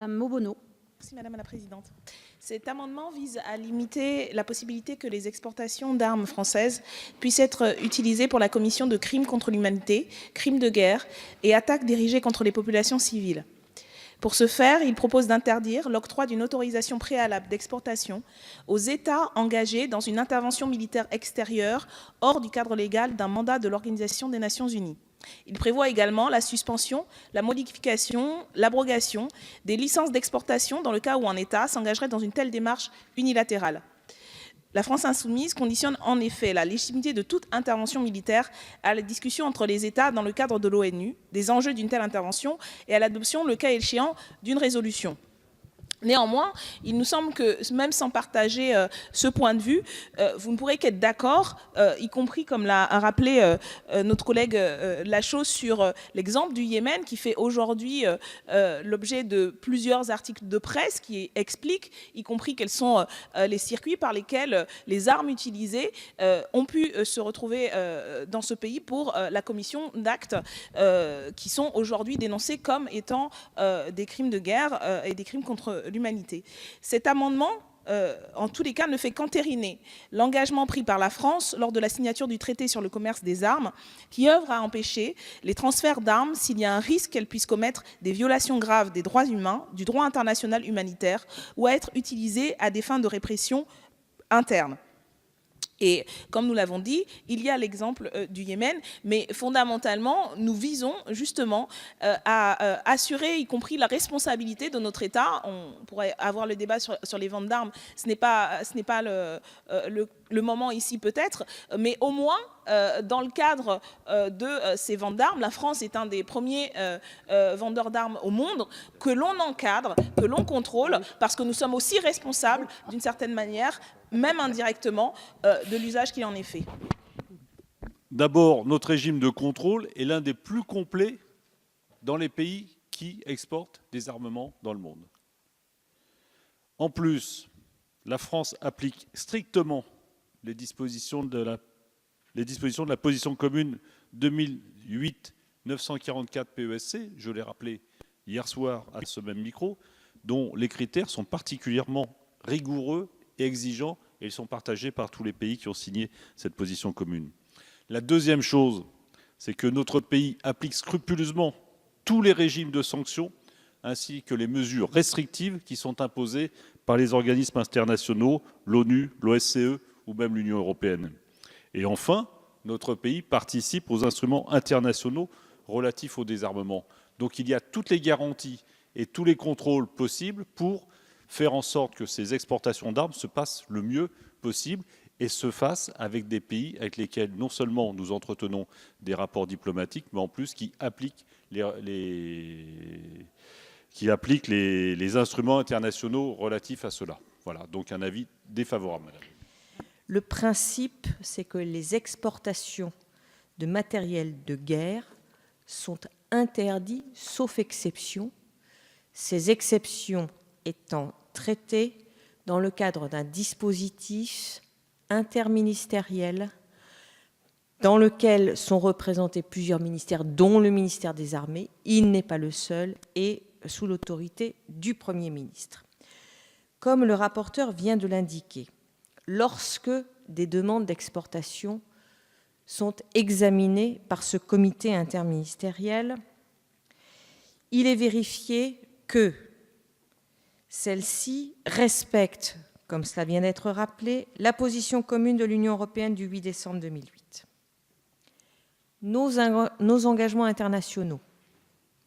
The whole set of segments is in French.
Madame Maubono. Merci Madame la Présidente. Cet amendement vise à limiter la possibilité que les exportations d'armes françaises puissent être utilisées pour la commission de crimes contre l'humanité, crimes de guerre et attaques dirigées contre les populations civiles. Pour ce faire, il propose d'interdire l'octroi d'une autorisation préalable d'exportation aux États engagés dans une intervention militaire extérieure hors du cadre légal d'un mandat de l'Organisation des Nations Unies. Il prévoit également la suspension, la modification, l'abrogation des licences d'exportation dans le cas où un État s'engagerait dans une telle démarche unilatérale. La France insoumise conditionne en effet la légitimité de toute intervention militaire à la discussion entre les États dans le cadre de l'ONU, des enjeux d'une telle intervention et à l'adoption, le cas échéant, d'une résolution. Néanmoins, il nous semble que même sans partager ce point de vue, vous ne pourrez qu'être d'accord, y compris comme l'a rappelé notre collègue Lachaud sur l'exemple du Yémen qui fait aujourd'hui l'objet de plusieurs articles de presse qui expliquent, y compris quels sont les circuits par lesquels les armes utilisées ont pu se retrouver dans ce pays pour la commission d'actes qui sont aujourd'hui dénoncés comme étant des crimes de guerre et des crimes contre l'humanité. Cet amendement, en tous les cas, ne fait qu'entériner l'engagement pris par la France lors de la signature du traité sur le commerce des armes, qui œuvre à empêcher les transferts d'armes s'il y a un risque qu'elles puissent commettre des violations graves des droits humains, du droit international humanitaire, ou à être utilisées à des fins de répression interne. Et comme nous l'avons dit, il y a l'exemple du Yémen, mais fondamentalement, nous visons justement à assurer, y compris la responsabilité de notre État. On pourrait avoir le débat sur les ventes d'armes, ce n'est pas le moment ici peut-être, mais au moins, dans le cadre de ces ventes d'armes, la France est un des premiers vendeurs d'armes au monde, que l'on encadre, que l'on contrôle, parce que nous sommes aussi responsables, d'une certaine manière, même indirectement, de l'usage qui en est fait. D'abord, notre régime de contrôle est l'un des plus complets dans les pays qui exportent des armements dans le monde. En plus, la France applique strictement les dispositions de la position commune 2008-944 PESC, je l'ai rappelé hier soir à ce même micro, dont les critères sont particulièrement rigoureux et exigeants, et ils sont partagés par tous les pays qui ont signé cette position commune. La deuxième chose, c'est que notre pays applique scrupuleusement tous les régimes de sanctions, ainsi que les mesures restrictives qui sont imposées par les organismes internationaux, l'ONU, l'OSCE ou même l'Union européenne. Et enfin, notre pays participe aux instruments internationaux relatifs au désarmement. Donc il y a toutes les garanties et tous les contrôles possibles pour faire en sorte que ces exportations d'armes se passent le mieux possible et se fassent avec des pays avec lesquels non seulement nous entretenons des rapports diplomatiques, mais en plus qui appliquent les instruments internationaux relatifs à cela. Voilà, donc un avis défavorable, madame. Le principe, c'est que les exportations de matériel de guerre sont interdites, sauf exception. Ces exceptions étant traitées dans le cadre d'un dispositif interministériel dans lequel sont représentés plusieurs ministères, dont le ministère des Armées. Il n'est pas le seul et sous l'autorité du Premier ministre. Comme le rapporteur vient de l'indiquer, lorsque des demandes d'exportation sont examinées par ce comité interministériel, il est vérifié que celles-ci respectent, comme cela vient d'être rappelé, la position commune de l'Union européenne du 8 décembre 2008. Nos engagements internationaux,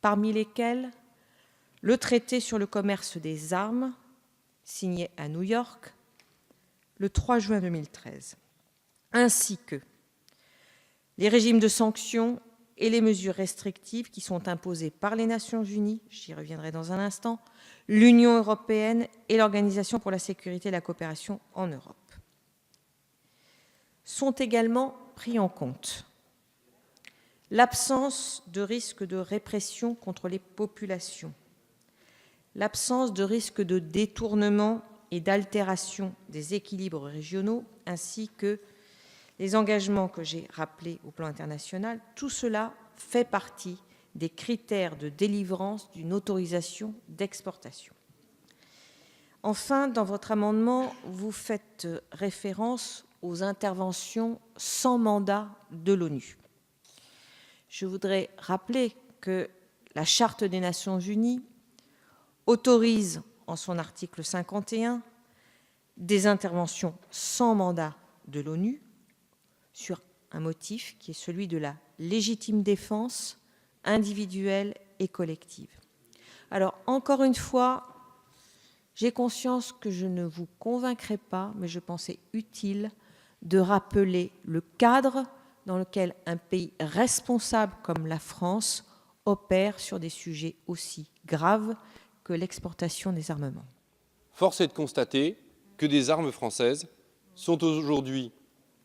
parmi lesquels le traité sur le commerce des armes, signé à New York le 3 juin 2013, ainsi que les régimes de sanctions et les mesures restrictives qui sont imposées par les Nations Unies, j'y reviendrai dans un instant, l'Union européenne et l'Organisation pour la sécurité et la coopération en Europe. Sont également pris en compte l'absence de risque de répression contre les populations, l'absence de risque de détournement et d'altération des équilibres régionaux, ainsi que les engagements que j'ai rappelés au plan international. Tout cela fait partie des critères de délivrance d'une autorisation d'exportation. Enfin, dans votre amendement, vous faites référence aux interventions sans mandat de l'ONU. Je voudrais rappeler que la Charte des Nations Unies autorise, en son article 51, des interventions sans mandat de l'ONU sur un motif qui est celui de la légitime défense individuelle et collective. Alors, encore une fois, j'ai conscience que je ne vous convaincrai pas, mais je pensais utile de rappeler le cadre dans lequel un pays responsable comme la France opère sur des sujets aussi graves que l'exportation des armements. Force est de constater que des armes françaises sont aujourd'hui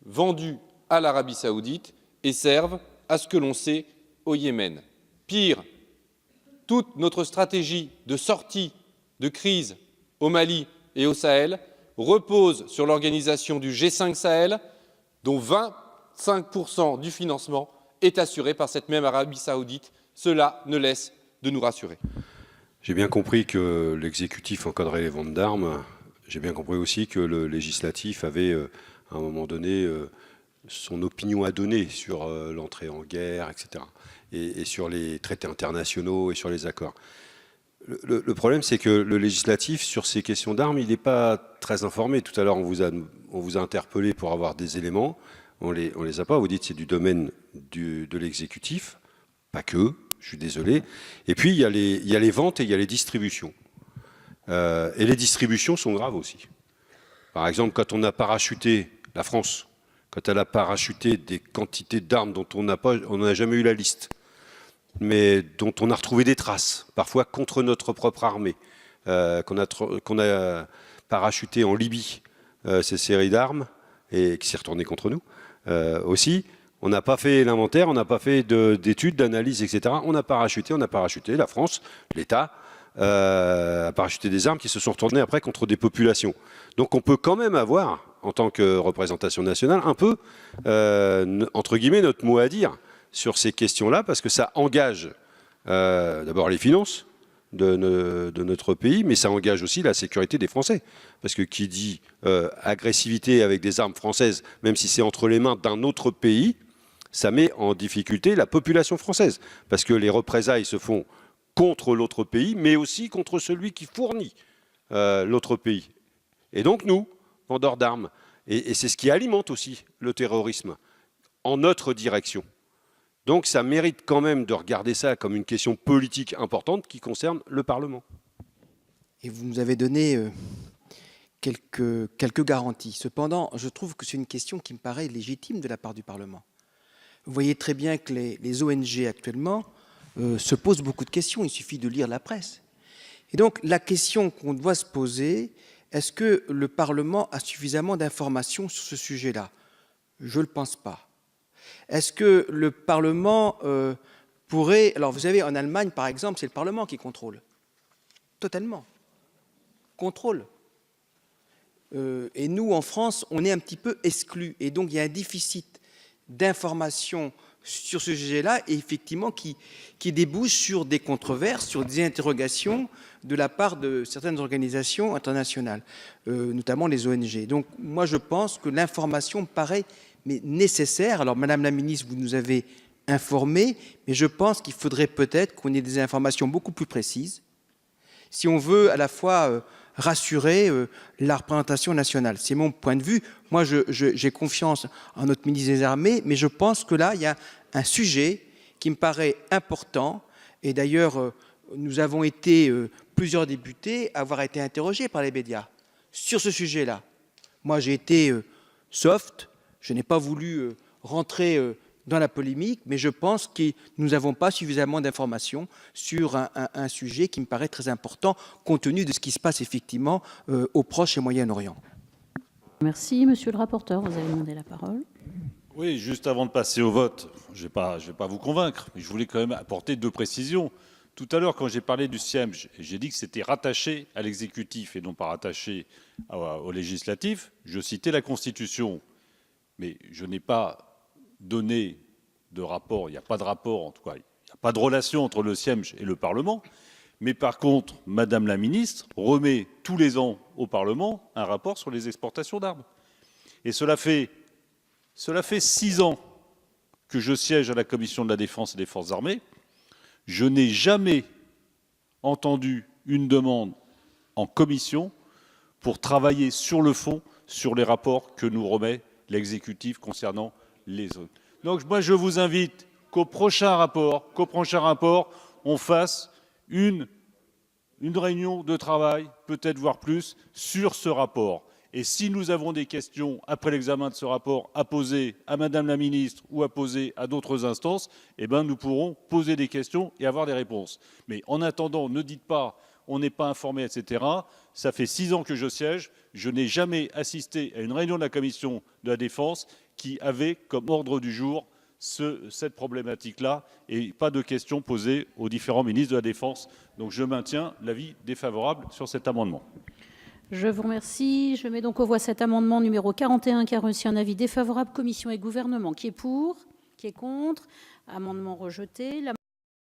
vendues à l'Arabie Saoudite et servent à ce que l'on sait au Yémen. Pire, toute notre stratégie de sortie de crise au Mali et au Sahel repose sur l'organisation du G5 Sahel, dont 25% du financement est assuré par cette même Arabie Saoudite. Cela ne laisse de nous rassurer. J'ai bien compris que l'exécutif encadrait les ventes d'armes. J'ai bien compris aussi que le législatif avait, à un moment donné, son opinion à donner sur l'entrée en guerre, etc. Et sur les traités internationaux et sur les accords. Le problème, c'est que le législatif, sur ces questions d'armes, il n'est pas très informé. Tout à l'heure, on vous a interpellé pour avoir des éléments. On les a pas. Vous dites que c'est du domaine de l'exécutif. Pas que, je suis désolé. Et puis, il y a les ventes et il y a les distributions. Et les distributions sont graves aussi. Par exemple, quand on a parachuté, la France, quand elle a parachuté des quantités d'armes dont on n'a jamais eu la liste, mais dont on a retrouvé des traces, parfois contre notre propre armée, qu'on a parachuté en Libye, ces séries d'armes, et qui s'est retourné contre nous aussi. On n'a pas fait l'inventaire, on n'a pas fait d'études, d'analyses, etc. On a parachuté, la France, l'État, a parachuté des armes qui se sont retournées après contre des populations. Donc on peut quand même avoir, en tant que représentation nationale, un peu, entre guillemets, notre mot à dire sur ces questions-là, parce que ça engage d'abord les finances de notre pays, mais ça engage aussi la sécurité des Français. Parce que qui dit agressivité avec des armes françaises, même si c'est entre les mains d'un autre pays, ça met en difficulté la population française. Parce que les représailles se font contre l'autre pays, mais aussi contre celui qui fournit l'autre pays. Et donc nous, vendeurs d'armes. Et c'est ce qui alimente aussi le terrorisme en notre direction. Donc ça mérite quand même de regarder ça comme une question politique importante qui concerne le Parlement. Et vous nous avez donné quelques garanties. Cependant, je trouve que c'est une question qui me paraît légitime de la part du Parlement. Vous voyez très bien que les ONG actuellement se posent beaucoup de questions, il suffit de lire la presse. Et donc la question qu'on doit se poser, est-ce que le Parlement a suffisamment d'informations sur ce sujet-là? Je ne le pense pas. Est-ce que le Parlement pourrait... Alors vous savez, en Allemagne, par exemple, c'est le Parlement qui contrôle. Totalement. Contrôle. Et nous, en France, on est un petit peu exclus. Et donc il y a un déficit d'informations sur ce sujet-là, et effectivement qui débouche sur des controverses, sur des interrogations de la part de certaines organisations internationales, notamment les ONG. Donc moi je pense que l'information me paraît nécessaire. Alors Madame la Ministre, vous nous avez informés, mais je pense qu'il faudrait peut-être qu'on ait des informations beaucoup plus précises si on veut à la fois rassurer la représentation nationale. C'est mon point de vue. Moi, j'ai confiance en notre ministre des Armées, mais je pense que là, il y a un sujet qui me paraît important. Et d'ailleurs, nous avons été plusieurs députés à avoir été interrogés par les médias sur ce sujet-là. Moi, j'ai été soft, je n'ai pas voulu rentrer dans la polémique, mais je pense que nous n'avons pas suffisamment d'informations sur un sujet qui me paraît très important, compte tenu de ce qui se passe effectivement au Proche et Moyen-Orient. Merci. Monsieur le rapporteur, vous avez demandé la parole. Oui, juste avant de passer au vote, je ne vais pas vous convaincre, mais je voulais quand même apporter 2 précisions. Tout à l'heure, quand j'ai parlé du SIEM, j'ai dit que c'était rattaché à l'exécutif et non pas rattaché au législatif. Je citais la Constitution, mais je n'ai pas donné de rapport, il n'y a pas de rapport, en tout cas, il n'y a pas de relation entre le siège et le Parlement, mais par contre, Madame la Ministre remet tous les ans au Parlement un rapport sur les exportations d'armes. Et cela fait 6 ans que je siège à la Commission de la Défense et des Forces armées. Je n'ai jamais entendu une demande en commission pour travailler sur le fond, sur les rapports que nous remet l'exécutif concernant les zones. Donc moi, je vous invite qu'au prochain rapport, on fasse une réunion de travail, peut-être voire plus, sur ce rapport. Et si nous avons des questions après l'examen de ce rapport à poser à Madame la Ministre ou à poser à d'autres instances, eh bien nous pourrons poser des questions et avoir des réponses. Mais en attendant, ne dites pas on n'est pas informé, etc. Ça fait 6 ans que je siège, je n'ai jamais assisté à une réunion de la Commission de la Défense qui avait comme ordre du jour cette problématique-là et pas de questions posées aux différents ministres de la Défense. Donc je maintiens l'avis défavorable sur cet amendement. Je vous remercie. Je mets donc aux voix cet amendement numéro 41 qui a reçu un avis défavorable, commission et gouvernement. Qui est pour? Qui est contre? Amendement rejeté.